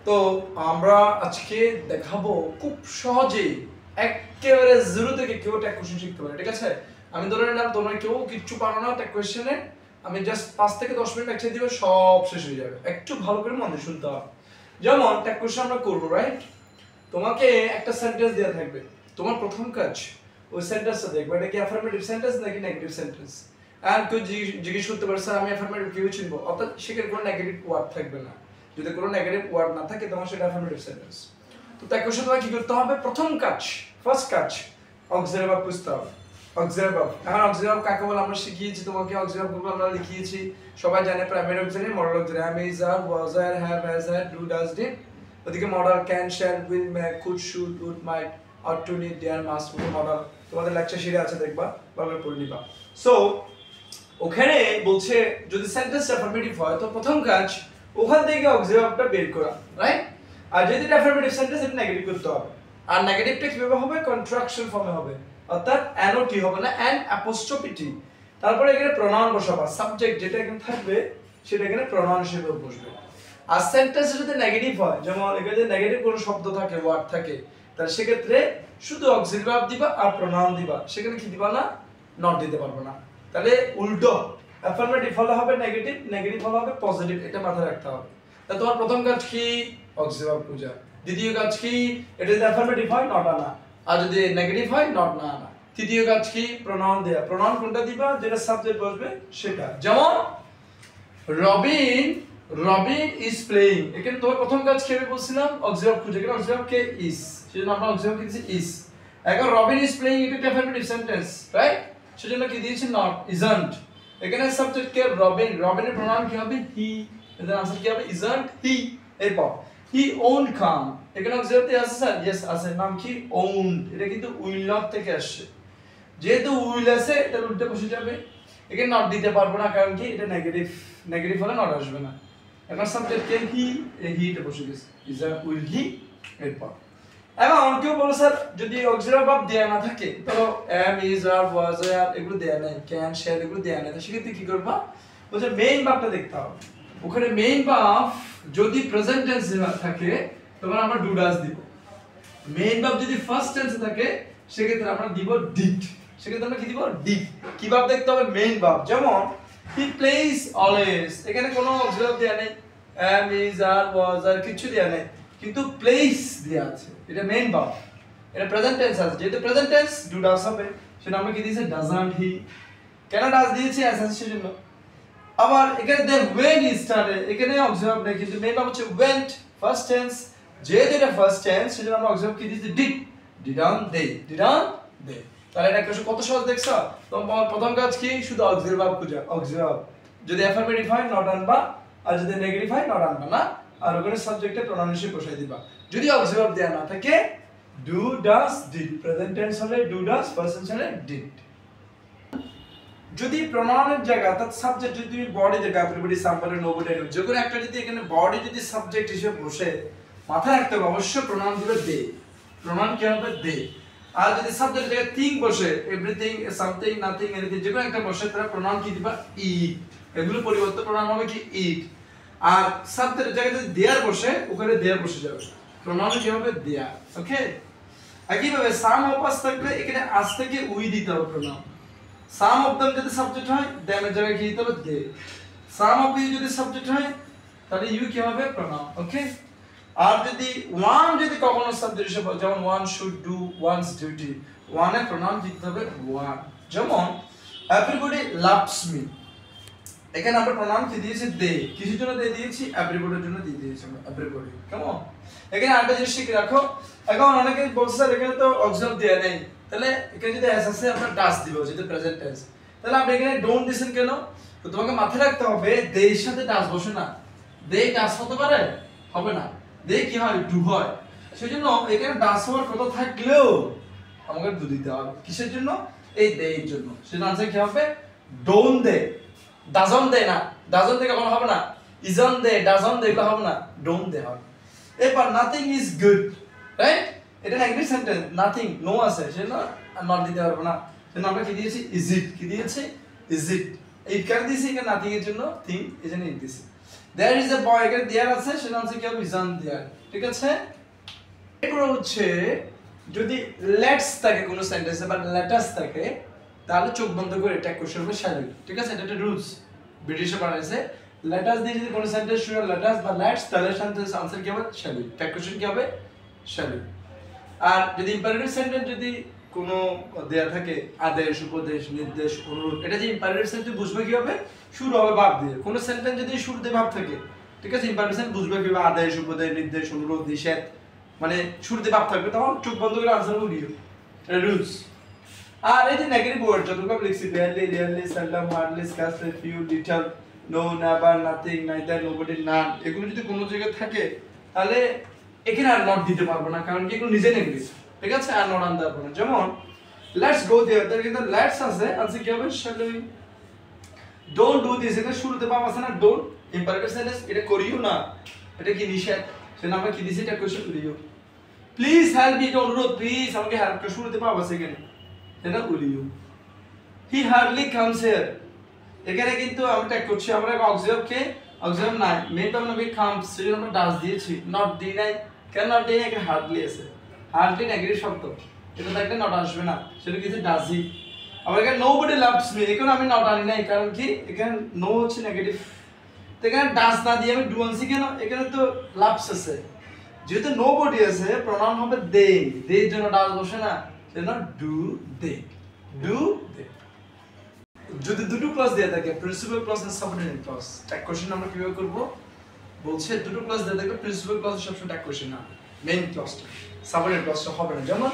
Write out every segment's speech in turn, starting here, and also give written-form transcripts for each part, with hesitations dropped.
তো আমরা আজকে দেখাবো খুব সহজেই একেবারে জিরো থেকে কেউ ট্যাগ কোশ্চেন শিখতে পারে। ঠিক আছে, আমি ধরে নিলাম তোমরা কেউ কিচ্ছু পারো না ট্যাগ কোশ্চেনে, আমি জাস্ট 5 থেকে 10 মিনিট লেকচার দিব, সব শেষ হয়ে যাবে। একটু ভালো করে মন দিয়ে শুনতে হবে। যেমন ট্যাগ কোশ্চেন আমরা করবো, রাইট? তোমাকে একটা সেন্টেন্স দেওয়া থাকবে, তোমার প্রথম কাজ ওই সেন্টেন্সটা দেখবে এটা কি অ্যাফার্মেটিভ সেন্টেন্স নাকি নেগেটিভ সেন্টেন্স। আর কেউ জিজ্ঞেস করতে পারে স্যার আমি অ্যাফার্মেটিভ কিভাবে চিনবো, অর্থাৎ সেখানে কোনো নেগেটিভ ওয়ার্ড থাকবে না। যদি কোনো নেগেটিভ ওয়ার্ড না থাকে তোমার সেটা অ্যাফার্মেটিভ সেন্টেন্স। তো তাই কোশ্চেন তোমাকে কি করতে হবে, প্রথম কাজ, ফার্স্ট কাজ, অক্সিলারি ভার্ব বুঝতে হবে। অক্সিলারি ভার্ব, এখন অক্সিলারি ভার্ব কাকে বলে আমরা শিখিয়েছি তোমাকে, অক্সিলারি ভার্ব আমরা লিখিয়েছি, সবাই জানে। Primary auxiliary, modal auxiliary, am, is, are, was, are, have, has, had, do, does, did। ওদিকে modal can, shall, will, may, could, should, would, might, ought to, need, dare, must, ওগুলো modal তোমাদের lecture শিটে আছে, দেখবা ভালো পড়ে নিবা। So ওখানে বলছে যদি সেন্টেন্স অ্যাফার্মেটিভ হয় তো প্রথম কাজ ওখান থেকে অক্সিলারি ভার্বটা বের করা, রাইট? আর যদি এটা অ্যাফার্মেটিভ সেন্টেন্স এটা নেগেটিভ করতে হবে। আর নেগেটিভটা কিভাবে হবে, কন্ট্রাকশন ফর্মে হবে, অর্থাৎ এনওটি হবে না, এন অ্যাপোস্ট্রফি টি। তারপরে এখানে প্রনাউন বসাবা, সাবজেক্ট যেটা এখানে থাকবে সেটা এখানে প্রনাউন হিসেবে বসবে। আর সেন্টেন্স যদি নেগেটিভ হয়, যেমন এখানে যদি নেগেটিভ কোনো শব্দ থাকে, ওয়ার্ড থাকে, তাহলে সেক্ষেত্রে শুধু অক্সিলারি ভার্ব দিবা আর প্রনাউন দিবা, সেখানে কি দিবা না, নট দিতে পারবে না। তাহলে উল্টো, অ্যাফার্মেটিভ হলে হবে নেগেটিভ, নেগেটিভ হলে হবে পজিটিভ, এটা মাথায় রাখতে হবে। তাহলে তোমার প্রথম কাজ কি, অক্সিলারি ভার্ব খোঁজা। দ্বিতীয় কাজ কি, এটা যদি অ্যাফার্মেটিভ হয় নট আনা, আর যদি নেগেটিভ হয় নট না আনা। তৃতীয় কাজ কি, প্রনাউন দেয়া। প্রনাউন কোনটা দিবা, যেটা সাবজেক্ট বসবে সেটা। যেমন রবিন, রবিন ইজ প্লেইং, এখানে তোমার প্রথম কাজ কি আমি বলছিলাম, অক্সিলারি ভার্ব খুঁজে। এখানে অক্সিলারি ভার্ব কে, ইজ, সেজন্য আমরা অক্সিলারি ভার্ব কি দিয়েছি, ইজ। এখন রবিন ইজ প্লেইং এটা অ্যাফার্মেটিভ সেন্টেন্স, রাইট? সেজন্য কি দিয়েছি, নট, ইজন্ট। এখানে সাবজেক্ট কে রবিন, রবিনের প্রনাউন কি হবে, হি, এর আনসার কি হবে, ইজন্ট হি। এরপর হি ওন্ড কাম, এখানে অক্সিলারি আছে স্যার, ইয়েস আছে, নাম কি, ওন্ড, এটা কিন্তু উইল নট থেকে আসছে, যেহেতু উইল আছে এটা উল্টে বসে যাবে। এখানে নট দিতে পারবো না, কারণ কি এটা নেগেটিভ, নেগেটিভ হলে নট আসবে না। এখন সাবজেক্ট কে হি, এই হিটা বসে গেছে, ইজ আ উইল হি। এরপর এবং কেউ বলো স্যার যদি অক্সিলারি ভার্ব দেয়া না থাকে, ধরো am, is, are, was, are এগুলো দেয়া নেই, can, shall এগুলো দেয়া নেই, সেক্ষেত্রে কি করবা, বলছে মেইন ভার্বটা দেখতে হবে। ওখানে মেইন ভার্ব যদি প্রেজেন্ট টেন্সে থাকে তখন আমরা ডু ডাজ দিব। মেইন ভার্ব যদি ফার্স্ট টেন্সে থাকে সেক্ষেত্রে আমরা দিব ডিড, সেক্ষেত্রে আমরা কি দিব, ডিড। কি ভার্ব দেখতে হবে, মেইন ভার্ব। যেমন he plays always, এখানে কোনো অক্সিলারি ভার্ব দেয়া নেই, am, is, are, was, are কিছু দেয়া নেই, কিন্তু প্লেস দেয়া আছে, এটা মেইন ভার্ব, এটা প্রেজেন্ট টেন্স আছে, যেহেতু প্রেজেন্ট টেন্স ডু ডাজ হবে, সেটা আমরা কি দিয়েছি, ডাজন্ট হি। কেন ডাজ দিয়েছি, অ্যাজ আছে সেজন্য। আবার এখানে দেন when is স্টার্টেড, এখানে অক্সিলারি ভার্ব নেই, কিন্তু মেইন ভার্ব হচ্ছে went, ফার্স্ট টেন্স, যেহেতু এটা ফার্স্ট টেন্স সেজন্য আমরা অক্সিলারি ভার্ব কি দিয়েছি, ডিড, ডিডন্ট দে, ডিডন্ট দে। তাহলে এটা কত সহজ দেখছো। তোমার প্রথম কাজ কি, শুধু অক্সিলারি ভার্ব খোঁজা, অক্সিলারি ভার্ব যদি অ্যাফার্মেটিভ হয় নট আনবা, আর যদি নেগেটিভ হয় নট আনবা না, আর ওখানে সাবজেক্টে প্রনাউন হিসেবে বসাই দিবা। যদি অক্সিলারি ভার্ব দেয়া না থাকে, do does did, present tense হলে ডু ডাজ, ফার্স্ট টেন্স হলে ডিড। যদি প্রনাউনের জায়গা অর্থাৎ সাবজেক্ট যদি তুমি বডি দেখো, এভরিবডি, সামবডি, নোবডি, যে কোনো একটা যদি এখানে বডি যদি সাবজেক্ট হিসেবে বসে, মাথায় রাখতে হবে অবশ্যই প্রনাউন দিবে দে, প্রনাউন কি হবে, দে। আর যদি সাবজেক্ট জায়গায় থিং বসে, এভরিথিং, সামথিং, নাথিং, এনিথিং, যে কোনো একটা বসে, তাহলে প্রনাউন কি দিবা, ইট, এগুলো পরিবর্তন প্রনাউন হবে কি, ইট। আর সাবজেক্টের জায়গায় যদি দেয়ার বসে, ওখানে দেয়ার বসে যাবে, প্রনাউন কি হবে, দেয়ার। ওকে, একইভাবে সাম অফ আস থাকলে এখানে আস থেকে উই দিতে হবে প্রনাউন। সাম অফ দেম যদি সাবজেক্ট হয়, দেমের জায়গায় কি দিতে হবে, দে। সাম অফ ইউ যদি সাবজেক্ট হয়, তাহলে ইউ কি হবে, প্রনাউন। ওকে, আর যদি ওয়ান যদি কখনো সাবজেক্ট হিসেবে, যেমন one should do one's duty, ওয়ানে প্রনাউন দিতে হবে ওয়ান। যেমন এভরিবডি লাভস মি, এখানে আমরা প্রনাউন কি দিয়েছি, দে। কিসের জন্য দে দিয়েছি, এভরিবডির জন্য দিয়ে দিয়েছি আমরা, এভরিবডি। কেমন, এখানে আরেকটা জিনিস শিখে রাখো। এখন অনেকে বলছে স্যার এখানে তো অক্সিলারি দেয়া নেই, তাহলে এখানে যদি এস আছে আমরা ডাস দিব, যেহেতু প্রেজেন্ট টেন্স, তাহলে আপনি এখানে ডোন্ট দিছেন কেন, তো তোমাকে মাথায় রাখতে হবে দে এর সাথে ডাস বসে না, দে ডাস হতে পারে, হবে না, দে কি হয়, ডু হয়। সেজন্য এখানে ডাস হওয়ার কথা থাকলেও আমাকে ডু দিতে হবে। কিসের জন্য, এই দে এর জন্য। সেজন্য আনসার কি হবে, ডোন্ট দে, ডাজন্ট দে না, ডাজন্ট দে কখনো হবে না, ইজন্ট দে, ডাজন্ট দে এগুলো হবে না, ডোন্ট দে হবে। এরপর নাথিং ইজ গুড, রাইট? এটা নেগেটিভ সেন্টেন্স, নাথিং, নো আছে, সেজন্য নট দিতে পারবো না, সেজন্য আমরা কি দিয়েছি, ইজ ইট, কি দিয়েছি, ইজ ইট। ইট কেন দিয়েছি, এখানে নাথিং এর জন্য, থিং এই জন্য ইট দিয়েছি। there is a boy এখানে দেয়ার আছে সেটা হচ্ছে কি হবে ইজান দেয়ার ঠিক আছে এরপর হচ্ছে যদি লেটস থাকে কোনো সেন্টেন্সে বা লেটাস থাকে তাহলে চোখ বন্ধ করে এটা কোশ্চেন হবে শ্যাল উই ঠিক আছে এটা একটা রুলস ব্রিটিশে বানাইছে লেটাস দিয়ে যদি কোনো সেন্টেন্স শুরু হয় লেটাস বা লেটস তাহলে সেন্টেন্স আনসার কি হবে শ্যাল উই এটা কোশ্চেন কি হবে শ্যাল উই আর যদি ইম্পারেটিভ সেন্টেন্স যদি কোনো দেয়া থাকে আদেশ উপদেশ নির্দেশ অনুরোধ এটা যে ইম্পারেটিভ সেন্টেন্স বুঝবে কি হবে শুরু হবে ভাব দিয়ে কোনো সেন্টেন্স যদি শুরুতে ভাব থাকে ঠিক আছে ইম্পারেটিভ সেন্টেন্স বুঝবে কি হবে আদেশ উপদেশ নির্দেশ অনুরোধ নিষেধ মানে শুরুতে ভাব থাকবে তখন চোখ বন্ধ করে আনসার বলিও এটা রুলস আর এই যে নেগেটিভ ওয়ার্ড যতগুলো লিখছি barely rarely seldom hardly scarcely few little no never nothing neither nobody none এগুলো যদি কোনো জায়গায় থাকে তাহলে এখানে আর নট দিতে পারবো না কারণ কি এগুলো নিজে নেগেটিভ ঠিক আছে আর নট আনতে পারবো না যেমন লেটস গো देयर তার কিন্তু লেটস আছে আনসার কি হবে shall we don't do this এটা শুরুতে পাবো আছে না don't ইম্পারেটিভ সেন্টেন্স এটা করিও না এটা কি নিষেধ সেটা আমরা কি দিছি এটা কোশ্চেন করিও প্লিজ হেল্প মি অনুরোধ প্লিজ আমাকে হেল্প করে শুরুতে পাবো আছে এখানে এটা করিও হি হার্ডলি কামস হিয়ার এখানে কিন্তু আমরা ট্যাগ করছি আমরা অক্সিলারি কে অক্সিলারি নাই মেন তো আমরা কামস সেটা আমরা ডাস দিয়েছি নট দি নাই কেন নট দি নাই এখানে হার্ডলি আছে হার্ডলি নেগেটিভ শব্দ এটা থাকলে নট আসবে না সেটা কিছু ডাসি আবার এখানে নোবডি লাভস মি এখানে আমি নট আনি নাই কারণ কি এখানে নো হচ্ছে নেগেটিভ তো এখানে ডাস না দিয়ে আমি ডু আনছি কেন এখানে তো লাভস আছে যেহেতু নোবডি আছে প্রনাউন হবে দে দে এর জন্য ডাস বসে না সেজন্য ডু দে ডু দে যদি দুটো ক্লাস দেয়া থাকে principal class and subordinate class tag question আমরা কিভাবে করব বলছে দুটো ক্লাস দেয়া থাকে প্রিন্সিপাল ক্লাস সবসময় ট্যাগ কোশ্চেন না মেইন ক্লাসটা সাবঅর্ডিনেট ক্লাসটা হবে না যেমন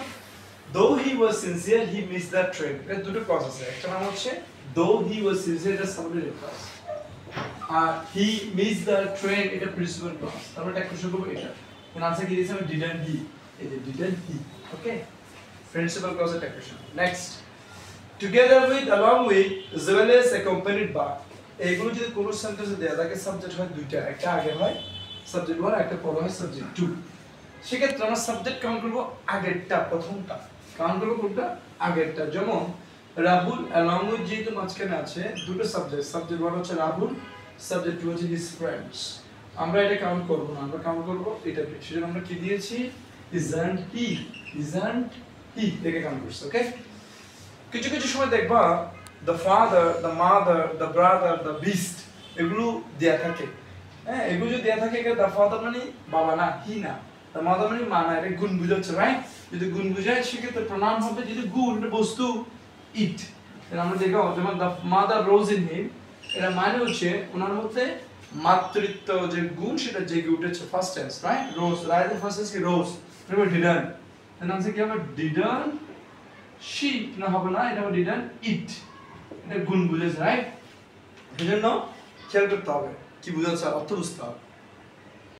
though he was sincere he missed that train এর দুটো ক্লাস আছে একটা নাম হচ্ছে though he was sincere এটা সাবঅর্ডিনেট ক্লাস আর he missed the train এটা প্রিন্সিপাল ক্লাস তারপর ট্যাগ কোশ্চেন করব এটা এর আনসার কি দিয়েছে আমি didn't he এই যে didn't he okay principal class এর tag question next together with along with as well as accompanied by এইগুলো যদি কোনো সেন্টেন্সে দেয়া থাকে সাবজেক্ট হয় দুইটা একটা আগে হয় সাবজেক্ট 1 একটা পরে হয় সাবজেক্ট 2 সেক্ষেত্রে আমরা সাবজেক্ট কাউন্ট করব আগেরটা প্রথমটা কাউন্ট করব কোনটা আগেরটা যেমন রাহুল along with যেহেতু মাঝখানে আছে দুটো সাবজেক্ট সাবজেক্ট 1 হচ্ছে রাহুল সাবজেক্ট 2 হচ্ছে his friends আমরা এটা কাউন্ট করব না আমরা কাউন্ট করব এটা সেজন্য আমরা কি দিয়েছি isn't he দেখে কাউন্ট করছি ওকে কিছু কিছু সময় দেখবা the father the mother the brother the beast এগুলো দেয়া থাকে হ্যাঁ এগুলো যদি দেয়া থাকে the father মানে বাবা না হি না the mother মানে মা না এটা গুণ বুঝাচ্ছে রাইট যদি গুণ বুঝায় সেক্ষেত্রে প্রনাউন হবে যদি গুণ বস্তু it তাহলে আমরা দেখো যেমন the mother rose in him এটা মানে হচ্ছে ওনার মধ্যে মাতৃত্ব যে গুণ সেটা জেগে উঠেছে ফার্স্ট টেন্স রাইট রোজ রাইট ফার্স্ট টেন্স কি রোজ তারপর didn't তাহলে আনসার কি হবে didn't she না হবে না এটা হবে didn't eat এটা গুণ বুঝেছে রাইট এজন্য খেয়াল করতে হবে কি বুঝাচ্ছে অর্থ বুঝতে হবে